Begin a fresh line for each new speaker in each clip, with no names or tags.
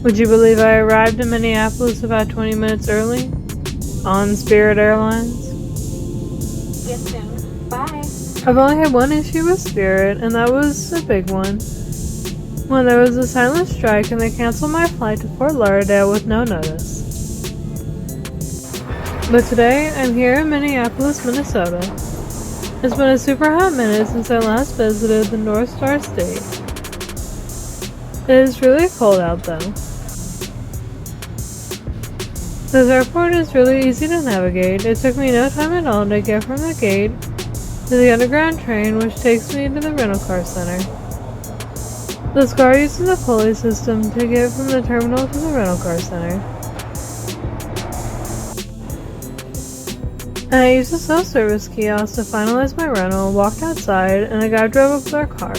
Would you believe I arrived in Minneapolis about 20 minutes early? On Spirit Airlines?
Yes, soon. Bye.
I've only had one issue with Spirit, and that was a big one. When there was a silent strike and they canceled my flight to Fort Lauderdale with no notice. But today, I'm here in Minneapolis, Minnesota. It's been a super hot minute since I last visited the North Star State. It is really cold out though. This airport is really easy to navigate. It took me no time at all to get from the gate to the underground train, which takes me to the rental car center. This car uses a pulley system to get from the terminal to the rental car center. And I used a self-service kiosk to finalize my rental, walked outside, and a guy drove up to our car.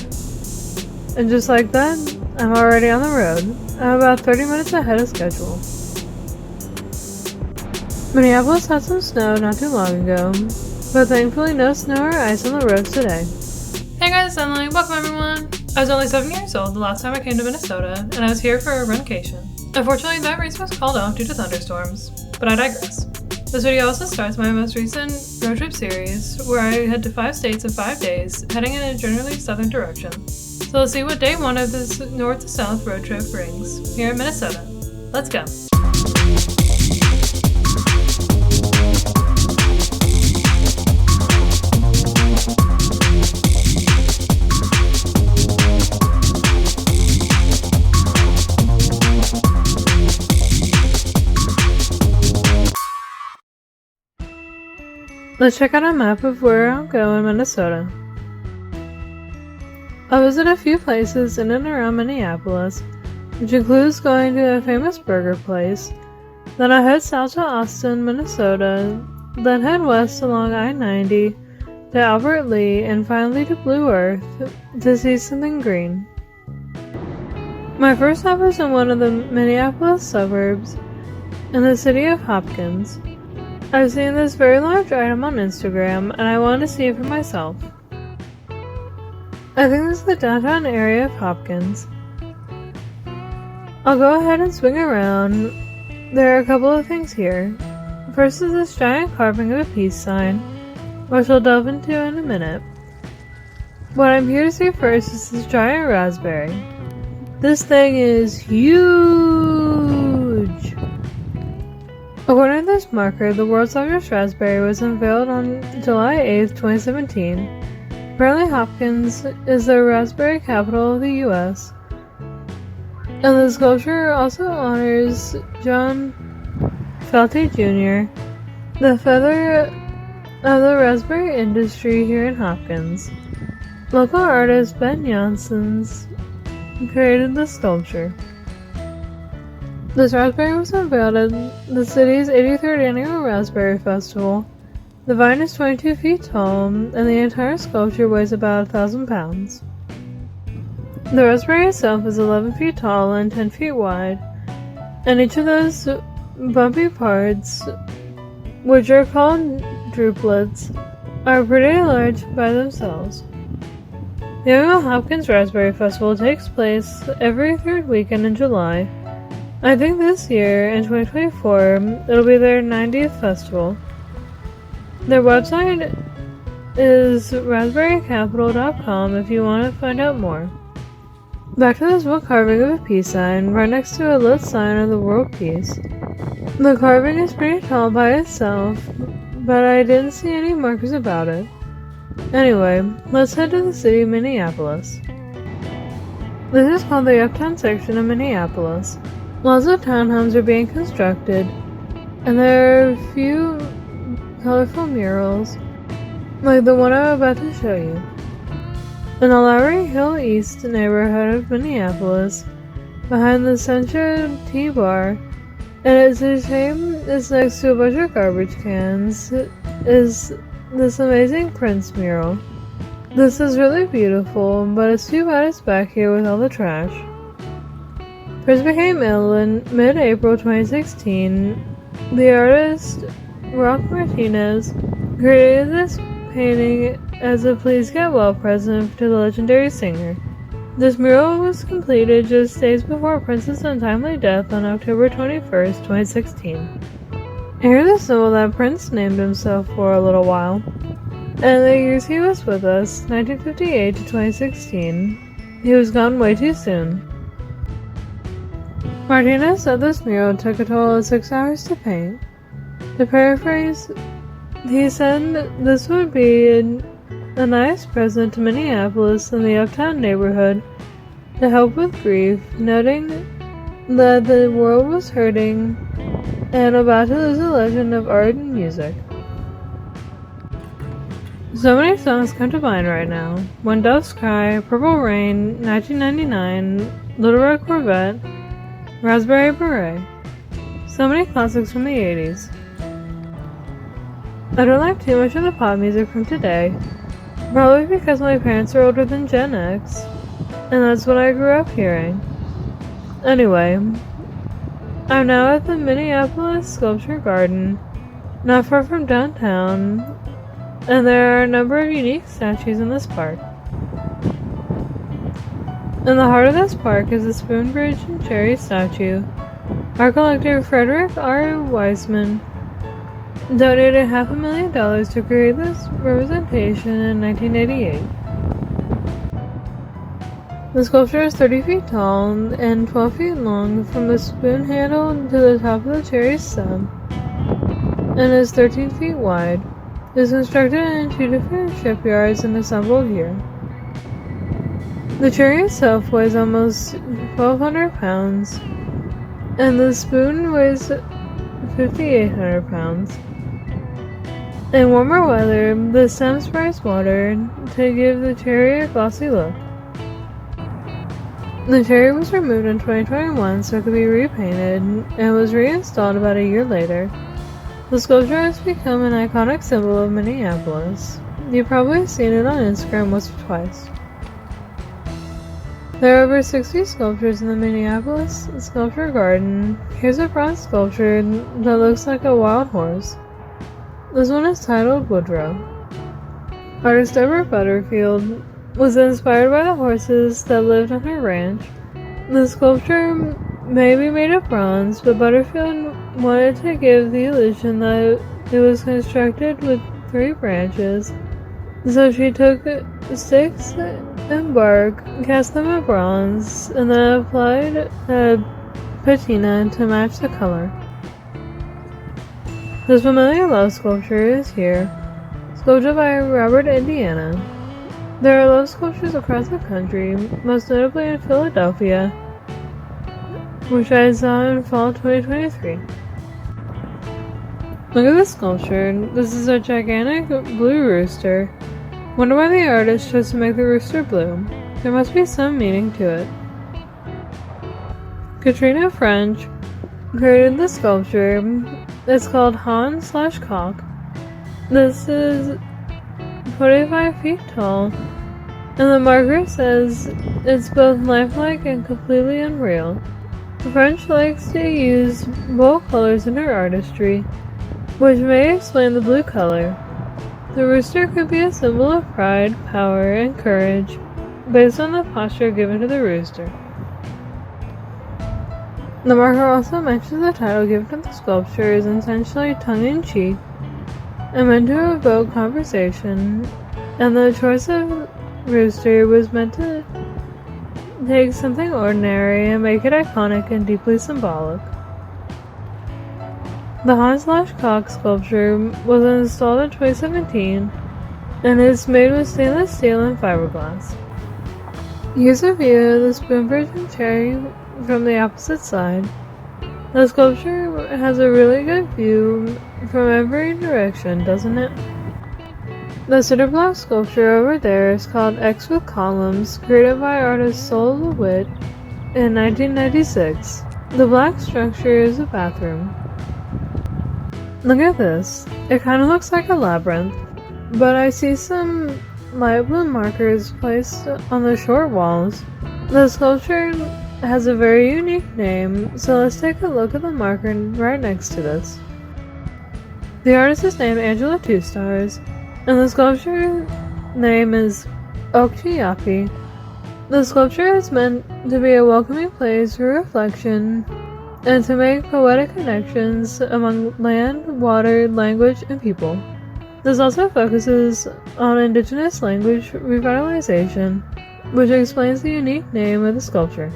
And just like that, I'm already on the road. I'm about 30 minutes ahead of schedule. Minneapolis had some snow not too long ago, but thankfully no snow or ice on the roads today.
Hey guys, it's Emily. Welcome everyone. I was only 7 years old the last time I came to Minnesota, and I was here for a runcation. Unfortunately, that race was called off due to thunderstorms, but I digress. This video also starts my most recent road trip series, where I head to 5 states in 5 days, heading in a generally southern direction. So let's see what day 1 of this north to south road trip brings, here in Minnesota. Let's go!
Let's check out a map of where I'll go in Minnesota. I'll visit a few places in and around Minneapolis, which includes going to a famous burger place. Then I'll head south to Austin, Minnesota, then head west along I-90 to Albert Lea, and finally to Blue Earth to see something green. My first stop is in one of the Minneapolis suburbs, in the city of Hopkins. I've seen this very large item on Instagram, and I wanted to see it for myself. I think this is the downtown area of Hopkins. I'll go ahead and swing around. There are a couple of things here. First is this giant carving of a peace sign, which I'll delve into in a minute. What I'm here to see first is this giant raspberry. This thing is huge! According to this marker, the world's largest raspberry was unveiled on July 8, 2017. Apparently Hopkins is the raspberry capital of the US. And the sculpture also honors John Felty Jr., the feather of the raspberry industry here in Hopkins. Local artist Ben Janssens created the sculpture. This raspberry was unveiled at the city's 83rd annual Raspberry Festival. The vine is 22 feet tall, and the entire sculpture weighs about 1,000 pounds. The raspberry itself is 11 feet tall and 10 feet wide, and each of those bumpy parts, which are called drupelets, are pretty large by themselves. The annual Hopkins Raspberry Festival takes place every third weekend in July. I think this year, in 2024, it'll be their 90th festival. Their website is raspberrycapital.com if you want to find out more. Back to this wood carving of a peace sign, right next to a lit sign of the world peace. The carving is pretty tall by itself, but I didn't see any markers about it. Anyway, let's head to the city of Minneapolis. This is called the Uptown section of Minneapolis. Lots of townhomes are being constructed, and there are a few colorful murals, like the one I'm about to show you. In the Lowry Hill East neighborhood of Minneapolis, behind the Sencha Tea Bar, and it's a shame it's next to a bunch of garbage cans, is this amazing Prince mural. This is really beautiful, but it's too bad it's back here with all the trash. Prince became ill in mid-April 2016. The artist, Rock Martinez, created this painting as a please get well present to the legendary singer. This mural was completed just days before Prince's untimely death on October 21st, 2016. Here's a symbol that Prince named himself for a little while. And the years he was with us, 1958 to 2016, he was gone way too soon. Martinez said this mural took a total of 6 hours to paint. To paraphrase, he said this would be a nice present to Minneapolis and the uptown neighborhood to help with grief, noting that the world was hurting and about to lose a legend of art and music. So many songs come to mind right now. When Doves Cry, Purple Rain, 1999, Little Red Corvette, Raspberry Beret. So many classics from the 80s. I don't like too much of the pop music from today, probably because my parents are older than Gen X, and that's what I grew up hearing. Anyway, I'm now at the Minneapolis Sculpture Garden, not far from downtown, and there are a number of unique statues in this park. In the heart of this park is the Spoon Bridge and Cherry statue. Art collector Frederick R. Weissman donated $500,000 to create this representation in 1988. The sculpture is 30 feet tall and 12 feet long from the spoon handle to the top of the cherry stem, and is 13 feet wide. It is constructed in 2 different shipyards and assembled here. The cherry itself weighs almost 1,200 pounds, and the spoon weighs 5,800 pounds. In warmer weather, the stem sprays water to give the cherry a glossy look. The cherry was removed in 2021 so it could be repainted, and was reinstalled about a year later. The sculpture has become an iconic symbol of Minneapolis. You've probably seen it on Instagram once or twice. There are over 60 sculptures in the Minneapolis Sculpture Garden. Here's a bronze sculpture that looks like a wild horse. This one is titled Woodrow. Artist Deborah Butterfield was inspired by the horses that lived on her ranch. The sculpture may be made of bronze, but Butterfield wanted to give the illusion that it was constructed with 3 branches. So she took sticks and bark, cast them in bronze, and then applied a patina to match the color. This familiar love sculpture is here, sculpted by Robert Indiana. There are love sculptures across the country, most notably in Philadelphia, which I saw in fall 2023. Look at this sculpture. This is a gigantic blue rooster. Wonder why the artist chose to make the rooster blue. There must be some meaning to it. Katrina French created the sculpture. It's called Han/Cock. This is 45 feet tall, and the marker says it's both lifelike and completely unreal. French likes to use bold colors in her artistry, which may explain the blue color. The rooster could be a symbol of pride, power, and courage, based on the posture given to the rooster. The marker also mentions the title given to the sculpture is intentionally tongue-in-cheek and meant to evoke conversation, and the choice of rooster was meant to take something ordinary and make it iconic and deeply symbolic. The Han/Cock sculpture was installed in 2017 and is made with stainless steel and fiberglass. Here's a view of the Spoon Bridge and Cherry from the opposite side. The sculpture has a really good view from every direction, doesn't it? The cinder block sculpture over there is called X with Columns, created by artist Sol LeWitt in 1996. The black structure is a bathroom. Look at this. It kind of looks like a labyrinth, but I see some light blue markers placed on the short walls. The sculpture has a very unique name, so let's take a look at the marker right next to this. The artist is named Angela Two Stars, and the sculpture name is Okchiapi. The sculpture is meant to be a welcoming place for reflection and to make poetic connections among land, water, language, and people. This also focuses on Indigenous language revitalization, which explains the unique name of the sculpture.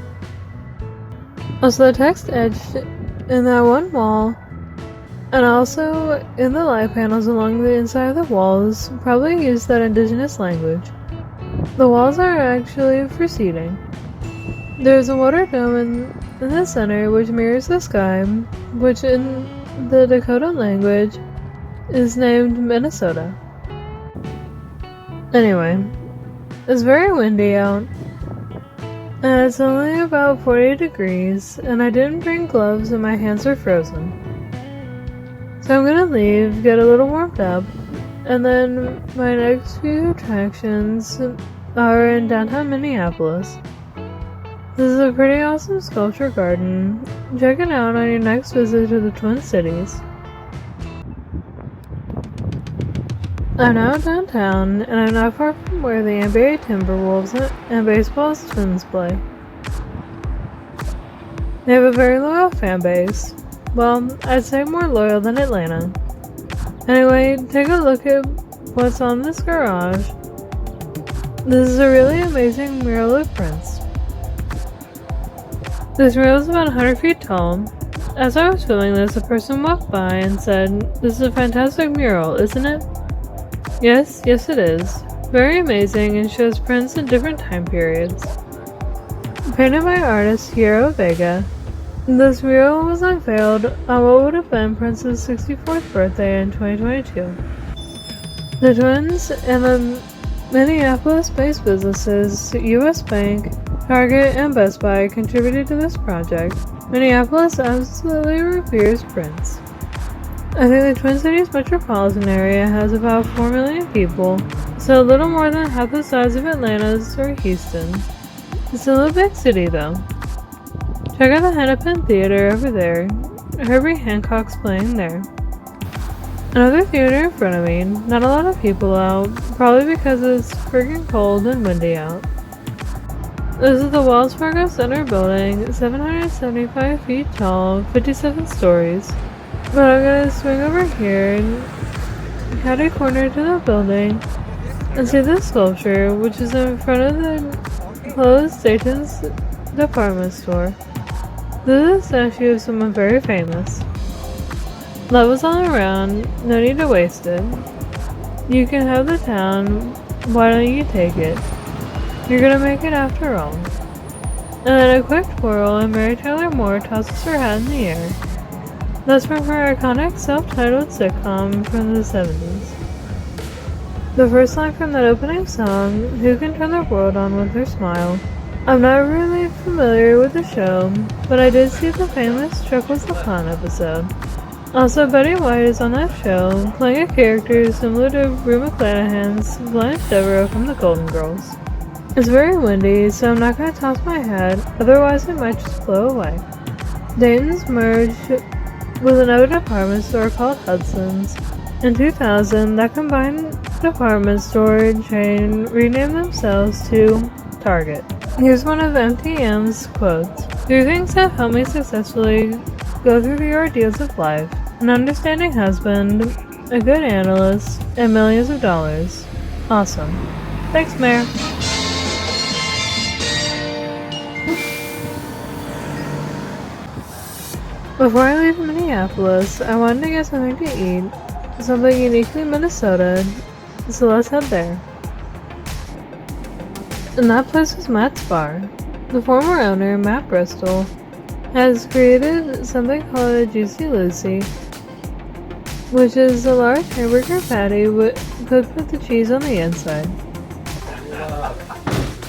Also, the text etched in that one wall, and also in the light panels along the inside of the walls, probably used that Indigenous language. The walls are actually for seating. There's a water dome in the center which mirrors the sky, which in the Dakota language is named Minnesota. Anyway, it's very windy out, and it's only about 40 degrees, and I didn't bring gloves and my hands are frozen. So I'm gonna leave, get a little warmed up, and then my next few attractions are in downtown Minneapolis. This is a pretty awesome sculpture garden. Check it out on your next visit to the Twin Cities. I'm now downtown, and I'm not far from where the NBA Timberwolves and baseball's Twins play. They have a very loyal fan base. Well, I'd say more loyal than Atlanta. Anyway, take a look at what's on this garage. This is a really amazing mural of Prince. This mural is about 100 feet tall. As I was filming this, a person walked by and said, "This is a fantastic mural, isn't it?" Yes it is. Very amazing and shows Prince in different time periods. Painted by artist Hiro Vega, this mural was unveiled on what would have been Prince's 64th birthday in 2022. The Twins and the Minneapolis-based businesses US Bank, Target, and Best Buy contributed to this project. Minneapolis absolutely reveres Prince. I think the Twin Cities metropolitan area has about 4 million people, so a little more than half the size of Atlanta's or Houston. It's still a big city though. Check out the Hennepin Theater over there. Herbie Hancock's playing there. Another theater in front of me, not a lot of people out, probably because it's freaking cold and windy out. This is the Wells Fargo Center building, 775 feet tall, 57 stories. But I'm gonna swing over here and cut a corner to the building and see the sculpture, which is in front of the closed Satan's department store. This is a statue of someone very famous. Love is all around, no need to waste it. You can have the town, why don't you take it? You're gonna make it after all. And then a quick twirl and Mary Tyler Moore tosses her hat in the air. That's from her iconic self-titled sitcom from the 70s. The first line from that opening song, "Who Can Turn the World On With Her Smile?" I'm not really familiar with the show, but I did see the famous Chuckles the Clown episode. Also, Betty White is on that show, playing a character similar to Rue McClanahan's Blanche Devereaux from the Golden Girls. It's very windy, so I'm not going to toss my head, otherwise it might just blow away. Dayton's merged with another department store called Hudson's. In 2000, that combined department store chain renamed themselves to Target. Here's one of MTM's quotes. "Three things have helped me successfully go through the ordeals of life: an understanding husband, a good analyst, and millions of dollars." Awesome. Thanks, Mayor. Before I leave Minneapolis, I wanted to get something to eat, something uniquely Minnesota, so let's head there. And that place was Matt's Bar. The former owner, Matt Bristol, has created something called a Juicy Lucy, which is a large hamburger patty cooked with the cheese on the inside.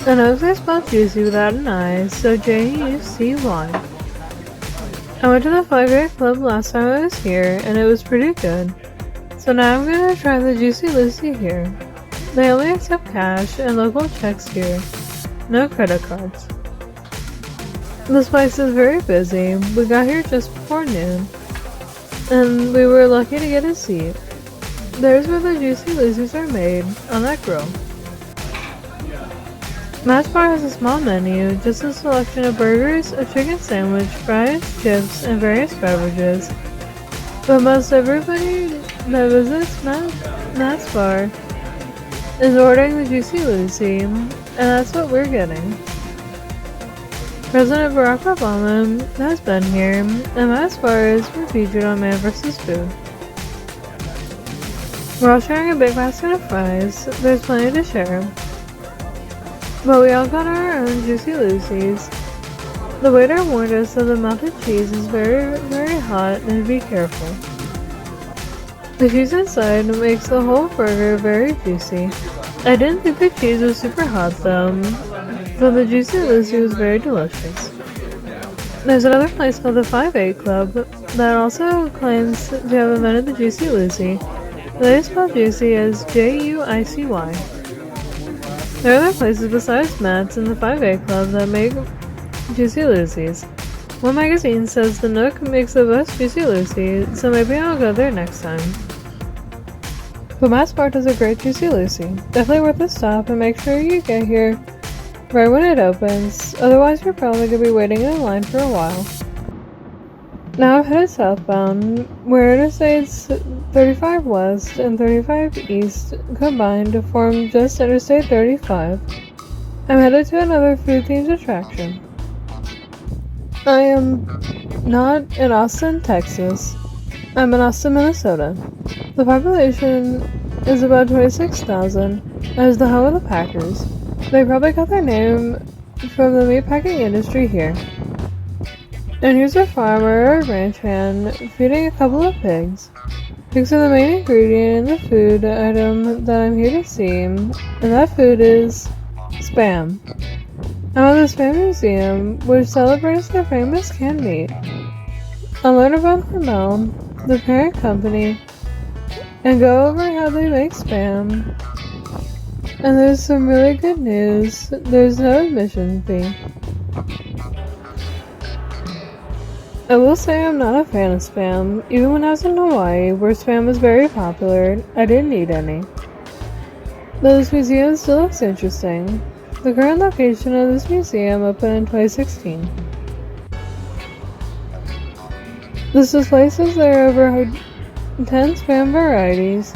I know if I spelled juicy without an I, so Jucy. I went to the Fly Guy Club last time I was here, and it was pretty good. So now I'm gonna try the Juicy Lucy here. They only accept cash and local checks here. No credit cards. This place is very busy. We got here just before noon, and we were lucky to get a seat. There's where the Juicy Lucy's are made, on that grill. Matt's Bar has a small menu, just a selection of burgers, a chicken sandwich, fries, chips, and various beverages. But most everybody that visits Matt's Bar is ordering the Juicy Lucy, and that's what we're getting. President Barack Obama has been here, and Matt's Bar is featured on Man vs. Food. We're all sharing a big basket of fries. There's plenty to share. But we all got our own Juicy Lucy's. The waiter warned us that the melted cheese is very, very hot and to be careful. The cheese inside makes the whole burger very juicy. I didn't think the cheese was super hot though, but the Juicy Lucy was very delicious. There's another place called the 5-8 Club that also claims to have invented the Juicy Lucy. They spell juicy as Juicy. There are other places besides Matt's and the 5-8 Club that make Juicy Lucy's. One magazine says the Nook makes the best Juicy Lucy, so maybe I'll go there next time. But Matt's Bar does a great Juicy Lucy. Definitely worth a stop, and make sure you get here right when it opens, otherwise you're probably going to be waiting in line for a while. Now I'm headed southbound, where Interstates 35 West and 35 East combine to form just Interstate 35. I'm headed to another food-themed attraction. I am not in Austin, Texas. I'm in Austin, Minnesota. The population is about 26,000 and is the home of the Packers. They probably got their name from the meatpacking industry here. And here's a farmer or a ranch hand feeding a couple of pigs. Pigs are the main ingredient in the food item that I'm here to see, and that food is Spam. I'm at the Spam Museum, which celebrates their famous canned meat. I'll learn about Hormel, the parent company, and go over how they make Spam. And there's some really good news. There's no admission fee. I will say I'm not a fan of Spam. Even when I was in Hawaii, where Spam was very popular, I didn't eat any. Though this museum still looks interesting. The current location of this museum opened in 2016. This displays there are over 10 Spam varieties.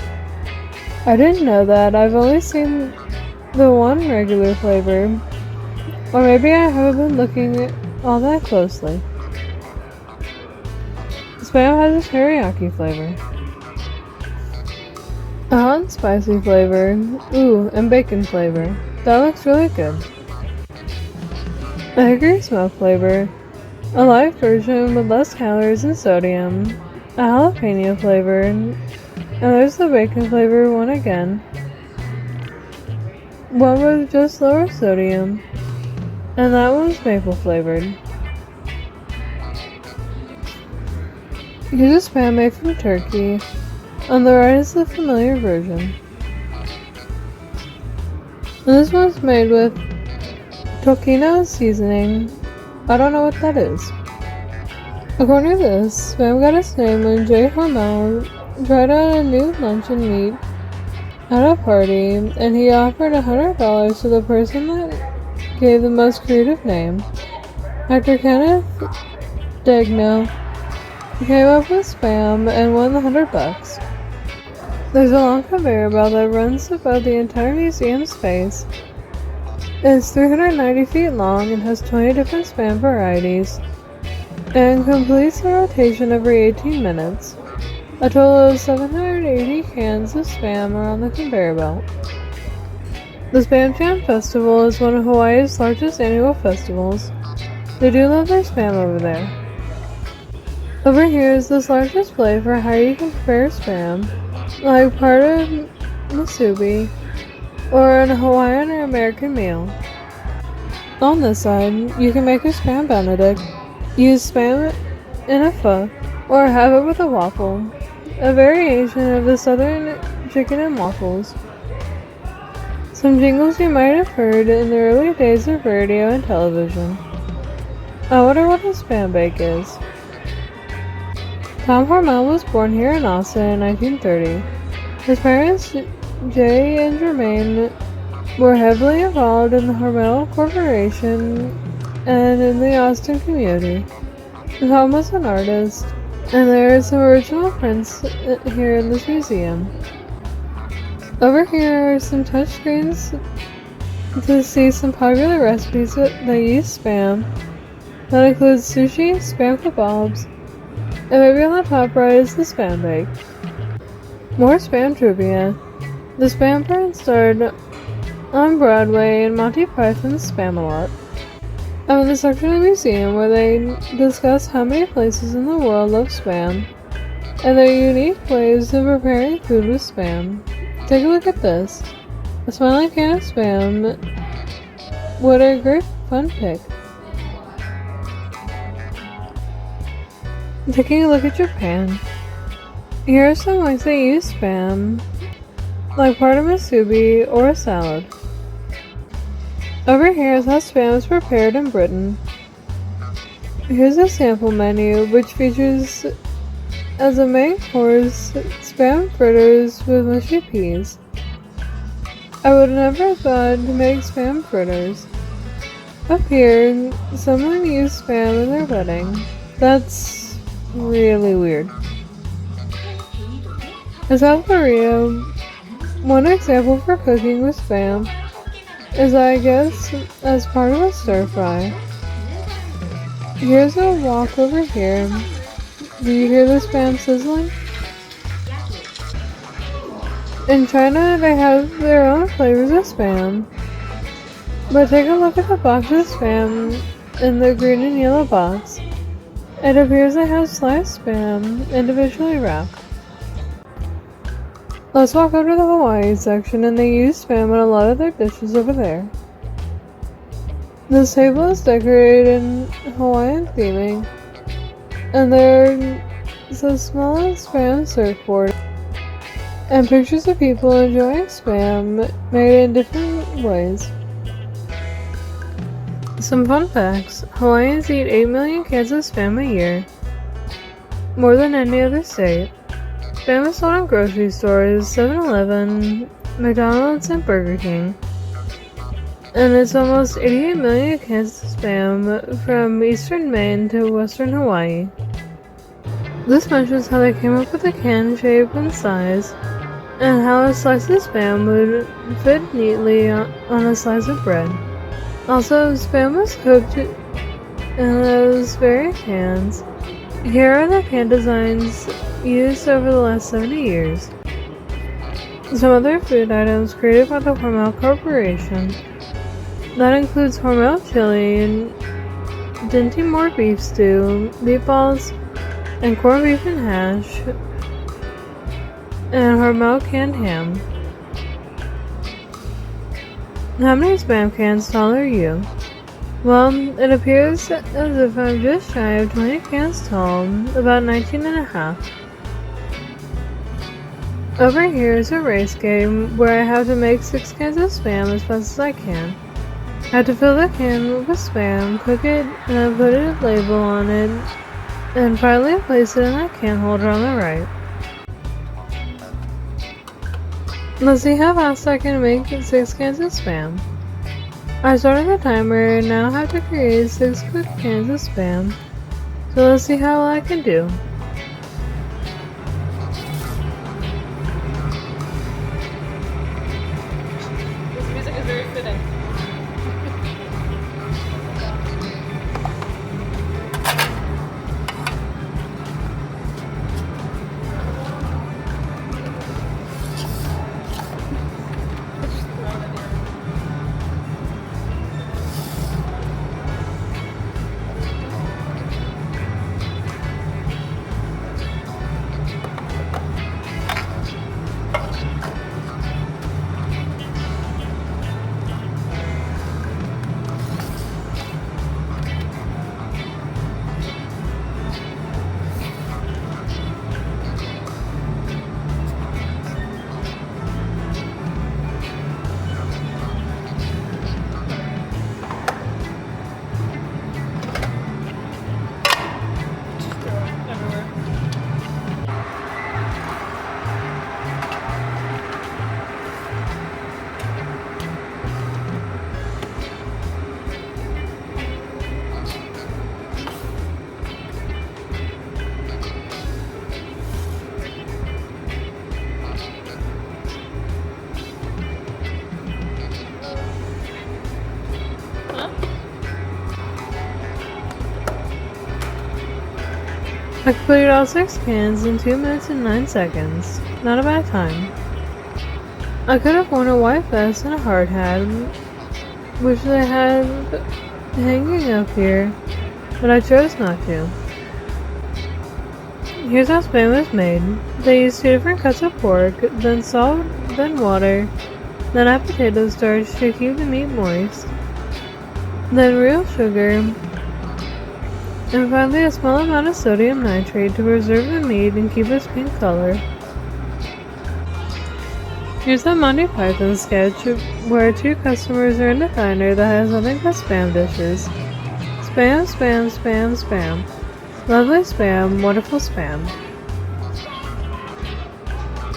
I didn't know that. I've only seen the one regular flavor. Or maybe I haven't been looking all that closely. Spam has a teriyaki flavor, a hot and spicy flavor, and bacon flavor. That looks really good. A hickory smoke flavor, a light version with less calories and sodium, a jalapeno flavor, and there's the bacon flavor one again. One with just lower sodium, and that one's maple flavored. Here's a Spam made from turkey. On the right is the familiar version. And this one's made with tocino seasoning. I don't know what that is. According to this, Spam got its name when J. Hormel tried out a new luncheon meat at a party, and he offered $100 to the person that gave the most creative name. Actor Kenneth Degno came up with Spam and won the $100. There's a long conveyor belt that runs above the entire museum space. It's 390 feet long and has 20 different Spam varieties, and completes a rotation every 18 minutes. A total of 780 cans of Spam are on the conveyor belt. The Spam Jam Festival is one of Hawaii's largest annual festivals. They do love their Spam over there. Over here is this large display for how you can prepare Spam, like part of musubi, or a Hawaiian or American meal. On this side, you can make a Spam Benedict, use Spam in a pho, or have it with a waffle, a variation of the southern chicken and waffles. Some jingles you might have heard in the early days of radio and television. I wonder what a Spam bake is. Tom Hormel was born here in Austin in 1930. His parents, Jay and Jermaine, were heavily involved in the Hormel Corporation and in the Austin community. Tom was an artist, and there are some original prints here in this museum. Over here are some touchscreens to see some popular recipes that use Spam. That includes sushi, Spam kebabs, and maybe on the top right is the Spam bake. More Spam trivia. The Spam brand starred on Broadway in Monty Python's Spam-A-Lot. I'm in the section of the museum where they discuss how many places in the world love Spam and their unique ways of preparing food with Spam. Take a look at this. A smiling can of Spam. What a great fun pick. Taking a look at Japan. Here are some ways they use Spam, like part of a musubi or a salad. Over here is how Spam is prepared in Britain. Here's a sample menu which features as a main course Spam fritters with mushy peas. I would never have thought to make Spam fritters. Up here, someone used Spam in their wedding. That's really weird. In South Korea, one example for cooking with Spam is, I guess, as part of a stir fry. Here's a wok over here. Do you hear the Spam sizzling? In China, they have their own flavors of Spam. But take a look at the box of Spam in the green and yellow box. It appears they have sliced Spam individually wrapped. Let's walk over to the Hawaii section, and they use Spam in a lot of their dishes over there. This table is decorated in Hawaiian theming, and there's a small Spam surfboard, and pictures of people enjoying Spam made in different ways. Some fun facts. Hawaiians eat 8 million cans of Spam a year, more than any other state. Spam is sold in grocery stores, 7-Eleven, McDonald's, and Burger King. And it's almost 88 million cans of Spam from eastern Maine to western Hawaii. This mentions how they came up with the can shape and size, and how a slice of Spam would fit neatly on a slice of bread. Also, Spam was cooked in those very cans. Here are the can designs used over the last 70 years. Some other food items created by the Hormel Corporation. That includes Hormel chili and Dinty Moore beef stew, meatballs, and corned beef and hash, and Hormel canned ham. How many Spam cans tall are you? Well, it appears as if I'm just shy of 20 cans tall, about 19 and a half. Over here is a race game where I have to make 6 cans of Spam as fast as I can. I have to fill the can with Spam, cook it, and then put a label on it, and finally place it in that can holder on the right. Let's see how fast I can make 6 cans of Spam. I started the timer and now have to create 6 quick cans of Spam. So let's see how well I can do.
This music is very fitting.
I completed all 6 cans in 2 minutes and 9 seconds. Not a bad time. I could have worn a white vest and a hard hat, which they had hanging up here, but I chose not to. Here's how Spam is made. They use 2 different cuts of pork, then salt, then water, then add potato starch to keep the meat moist, then real sugar, and finally a small amount of sodium nitrate to preserve the meat and keep its pink color. Here's a Monty Python sketch where 2 customers are in a diner that has nothing but Spam dishes. Spam, Spam, Spam, Spam. Lovely Spam, wonderful Spam.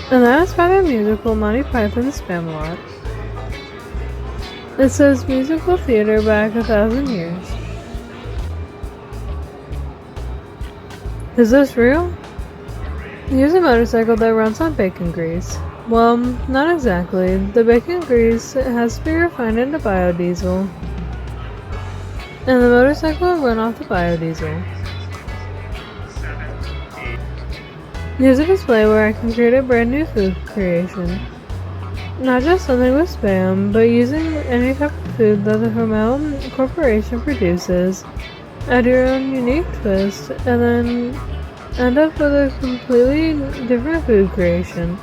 And that is by the musical Monty Python's Spam-A-Lot. It says musical theater back 1,000 years. Is this real? Here's a motorcycle that runs on bacon grease. Well, not exactly. The bacon grease has to be refined into biodiesel, and the motorcycle will run off the biodiesel. Here's a display where I can create a brand new food creation. Not just something with Spam, but using any type of food that the Hormel Corporation produces, add your own unique twist, and then end up with a completely different food creation.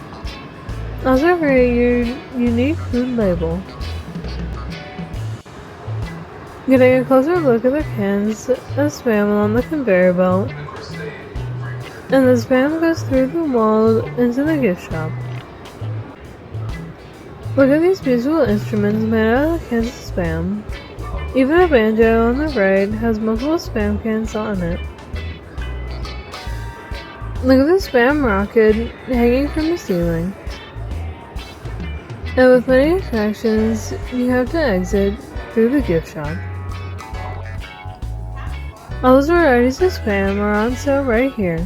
Also create your unique food label. Getting a closer look at the cans of Spam along the conveyor belt, and the Spam goes through the wall into the gift shop. Look at these beautiful instruments made out of the cans of Spam. Even a banjo on the right has multiple Spam cans on it. Look at the Spam rocket hanging from the ceiling. And with many attractions, you have to exit through the gift shop. All those varieties of Spam are on sale right here.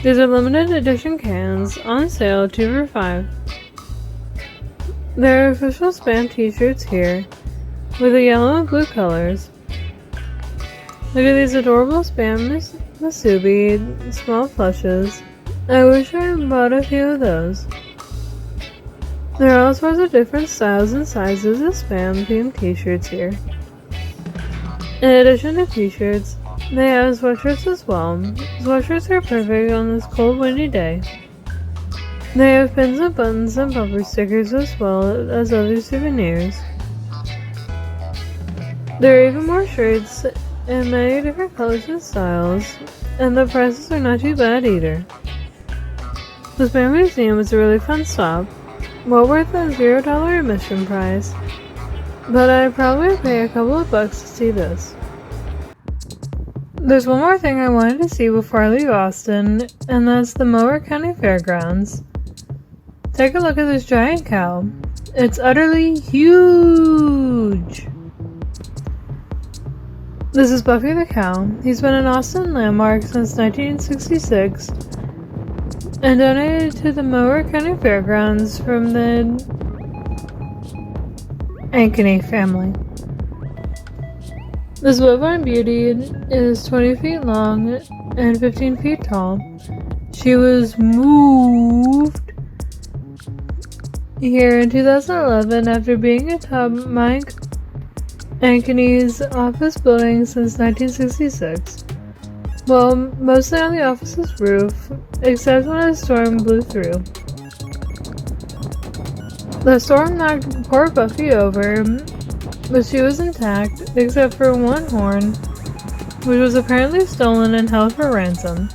These are limited edition cans on sale 2 for $5. There are official Spam t-shirts here with the yellow and blue colors. Look at these adorable Spam Masubi small plushes. I wish I had bought a few of those. There are all sorts of different styles and sizes of Spam themed t-shirts here. In addition to t-shirts, they have sweatshirts as well. Sweatshirts are perfect on this cold, windy day. They have pins and buttons and bumper stickers as well as other souvenirs. There are even more shirts in many different colors and styles, and the prices are not too bad either. The Spam Museum is a really fun stop, well worth a $0 admission price, but I'd probably pay a couple of bucks to see this. There's one more thing I wanted to see before I leave Austin, and that's the Mower County Fairgrounds. Take a look at this giant cow. It's utterly huge! This is Buffy the cow. He's been an Austin landmark since 1966 and donated to the Mower County Fairgrounds from the Ankeny family. This bovine beauty is 20 feet long and 15 feet tall. She was moved here in 2011 after being atop Mike Ankeny's office building since 1966. Well, mostly on the office's roof, except when a storm blew through. The storm knocked poor Buffy over, but she was intact, except for one horn, which was apparently stolen and held for ransom.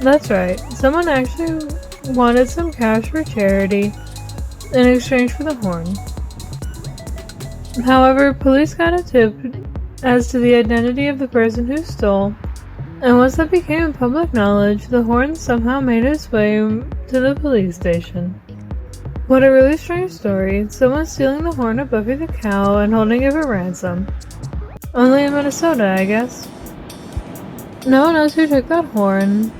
That's right, someone actually wanted some cash for charity in exchange for the horn. However, police got a tip as to the identity of the person who stole, and once that became public knowledge, the horn somehow made its way to the police station. What a really strange story, someone stealing the horn of Buffy the cow and holding it for ransom. Only in Minnesota, I guess. No one knows who took that horn,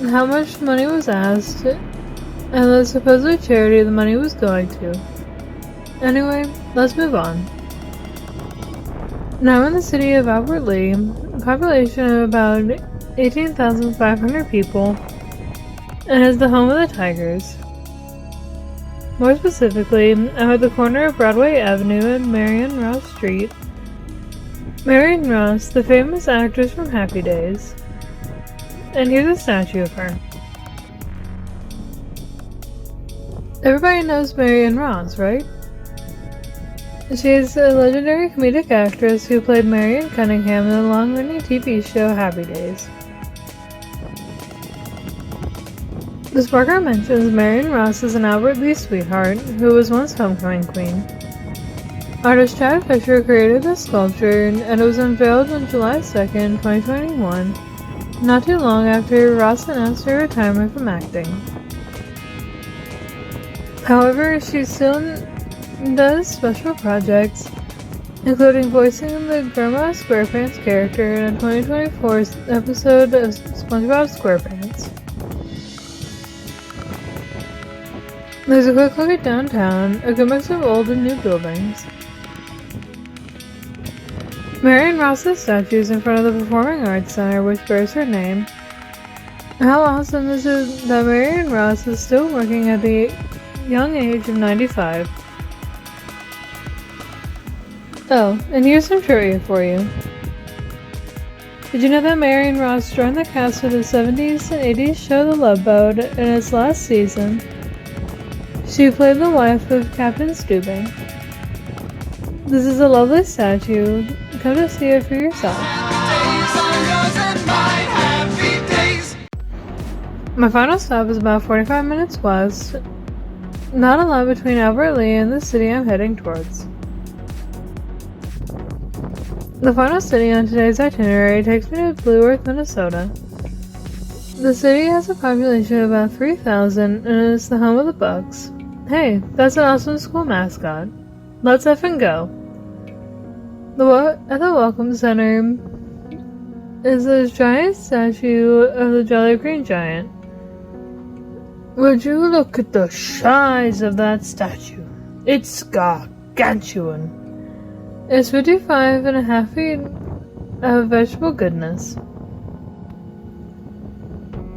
how much money was asked, and the supposed charity the money was going to. Anyway, let's move on. Now in the city of Albert Lea, a population of about 18,500 people and is the home of the Tigers. More specifically, I'm at the corner of Broadway Avenue and Marion Ross Street. Marion Ross, the famous actress from Happy Days. And here's a statue of her. Everybody knows Marion Ross, right? She's a legendary comedic actress who played Marion Cunningham in the long-running TV show Happy Days. This marker mentions Marion Ross as an Albert Lee sweetheart who was once homecoming queen. Artist Chad Fisher created this sculpture and it was unveiled on July 2nd, 2021, not too long after Ross announced her retirement from acting. However, she still does special projects, including voicing the Grandma SquarePants character in a 2024 episode of SpongeBob SquarePants. There's a quick look at downtown, a good mix of old and new buildings. Marion Ross's statue is in front of the Performing Arts Center, which bears her name. How awesome is it that Marion Ross is still working at the young age of 95? Oh, and here's some trivia for you. Did you know that Marion Ross joined the cast of the 70s and 80s show The Love Boat in its last season? She played the wife of Captain Stubing. This is a lovely statue. Come to see it for yourself. My final stop is about 45 minutes west. Not a lot between Albert Lee and the city I'm heading towards. The final city on today's itinerary takes me to Blue Earth, Minnesota. The city has a population of about 3,000 and is the home of the Bucks. Hey, that's an awesome school mascot. Let's effing go. At the Welcome Center is a giant statue of the Jolly Green Giant. Would you look at the size of that statue? It's gargantuan. It's 55.5 feet of vegetable goodness.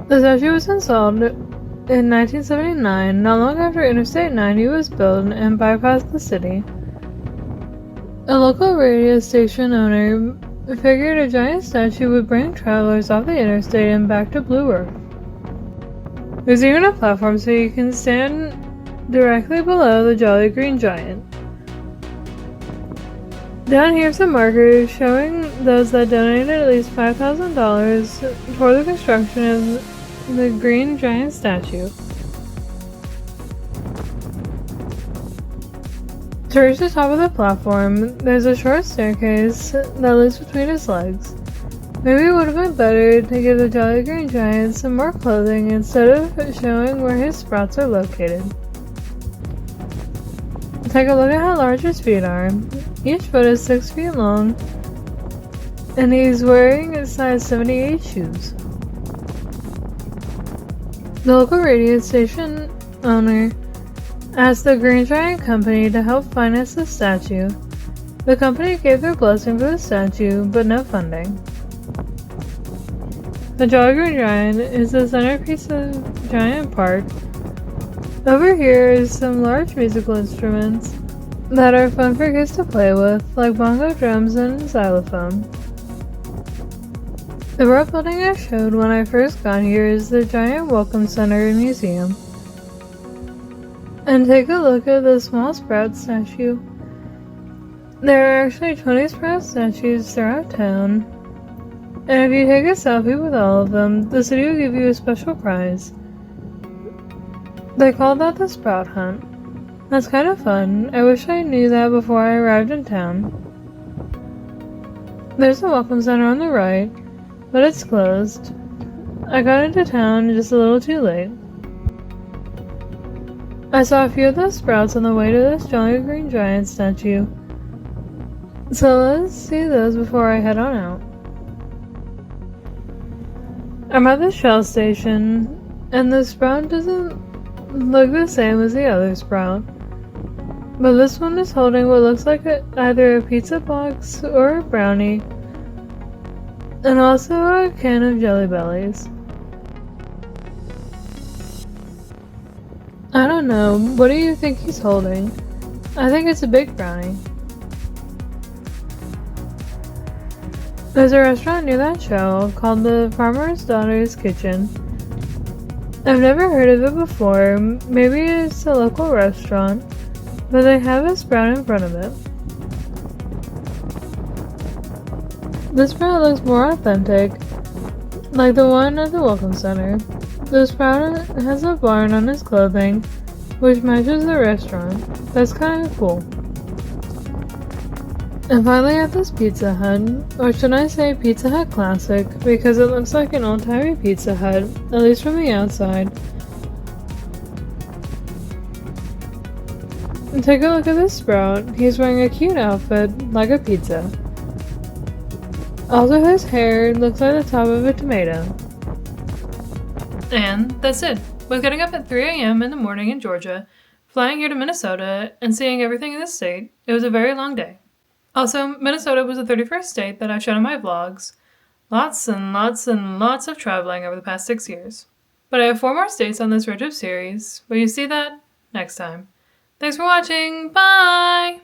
The statue was installed in 1979, not long after Interstate 90 was built and bypassed the city. A local radio station owner figured a giant statue would bring travelers off the interstate and back to Blue Earth. There's even a platform so you can stand directly below the Jolly Green Giant. Down here are some markers showing those that donated at least $5,000 toward the construction of the Green Giant statue. To reach the top of the platform, there's a short staircase that leads between his legs. Maybe it would have been better to give the Jolly Green Giant some more clothing instead of showing where his sprouts are located. Take a look at how large his feet are. Each foot is 6 feet long, and he's wearing a size 78 shoes. The local radio station owner asked the Green Giant Company to help finance the statue. The company gave their blessing for the statue, but no funding. The Jolly Green Giant is the centerpiece of Giant Park. Over here is some large musical instruments that are fun for kids to play with, like bongo drums and xylophone. The rough building I showed when I first got here is the Giant Welcome Center and Museum. And take a look at the small sprout statue. There are actually 20 sprout statues throughout town, and if you take a selfie with all of them, the city will give you a special prize. They call that the Sprout Hunt. That's kind of fun. I wish I knew that before I arrived in town. There's a welcome center on the right, but it's closed. I got into town just a little too late. I saw a few of those sprouts on the way to this Jolly Green Giant statue. So let's see those before I head on out. I'm at the Shell station, and the sprout doesn't look the same as the other sprout. But this one is holding what looks like either a pizza box or a brownie. And also a can of Jelly Bellies. I don't know, what do you think he's holding? I think it's a big brownie. There's a restaurant near that show called the Farmer's Daughter's Kitchen. I've never heard of it before, maybe it's a local restaurant, but they have a sprout in front of it. This sprout looks more authentic, like the one at the Welcome Center. The sprout has a barn on his clothing, which matches the restaurant. That's kind of cool. And finally at this Pizza Hut, or should I say Pizza Hut Classic, because it looks like an old-timey Pizza Hut, at least from the outside. And take a look at this sprout. He's wearing a cute outfit, like a pizza. Also his hair looks like the top of a tomato.
And that's it. With getting up at 3 a.m. in the morning in Georgia, flying here to Minnesota, and seeing everything in this state, it was a very long day. Also, Minnesota was the 31st state that I've shown in my vlogs. Lots and lots and lots of traveling over the past 6 years. But I have 4 more states on this road trip series. Will you see that? Next time. Thanks for watching. Bye!